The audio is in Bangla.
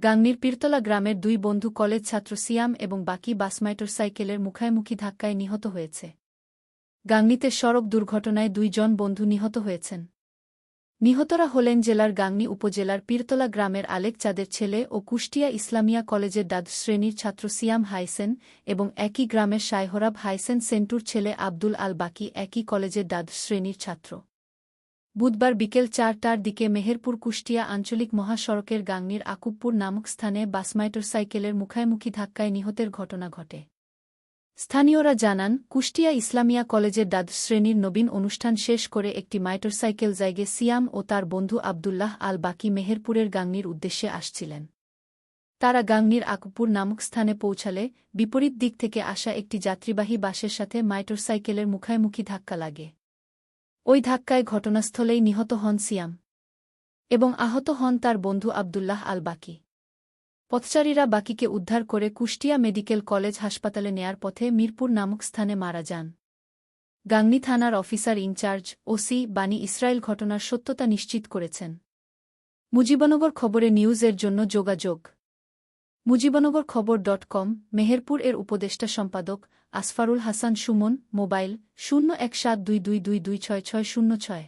গাংনীর পীরতলা গ্রামের দুই বন্ধু কলেজ ছাত্র সিয়াম এবং বাকি বাস মোটরসাইকেলের মুখোমুখি ধাক্কায় নিহত হয়েছে। গাংনীতে সড়ক দুর্ঘটনায় ২ জন বন্ধু নিহত হয়েছেন। নিহতরা হলেন জেলার গাংনী উপজেলার পীরতলা গ্রামের আলেক চাঁদের ছেলে ও কুষ্টিয়া ইসলামিয়া কলেজের দ্বাদশ শ্রেণীর ছাত্র সিয়াম হাইসেন এবং একই গ্রামের শায়হরাব হাইসেন সেন্টুর ছেলে আব্দুল আল বাকি একই কলেজের দ্বাদশ শ্রেণীর ছাত্র। বুধবার বিকেল ৪টার দিকে মেহেরপুর কুষ্টিয়া আঞ্চলিক মহাসড়কের গাংনীর আকুবপুর নামক স্থানে বাস মোটরসাইকেলের মুখোমুখি ধাক্কায় নিহতের ঘটনা ঘটে। স্থানীয়রা জানান, কুষ্টিয়া ইসলামিয়া কলেজের দ্বাদশ শ্রেণীর নবীন অনুষ্ঠান শেষ করে একটি মোটরসাইকেল জায়গে সিয়াম ও তার বন্ধু আব্দুল্লাহ আল বাকি মেহেরপুরের গাংনীর উদ্দেশ্যে আসছিলেন। তারা গাংনীর আকুবপুর নামক স্থানে পৌঁছালে বিপরীত দিক থেকে আসা একটি যাত্রীবাহী বাসের সাথে মোটরসাইকেলের মুখোমুখি ধাক্কা লাগে। ওই ধাক্কায় ঘটনাস্থলেই নিহত হন সিয়াম এবং আহত হন তার বন্ধু আব্দুল্লাহ আল বাকি। পথচারীরা বাকিকে উদ্ধার করে কুষ্টিয়া মেডিকেল কলেজ হাসপাতালে নেয়ার পথে মিরপুর নামক স্থানে মারা যান। গাংনী থানার অফিসার ইনচার্জ ওসি বানী ইসরায়েল ঘটনার সত্যতা নিশ্চিত করেছেন। মুজিবনগর খবরে নিউজের জন্য যোগাযোগ মুজিবনগরখবর.com, মেহেরপুর এর উপদেষ্টা সম্পাদক আসফারুল হাসান সুমন, মোবাইল 017222266606।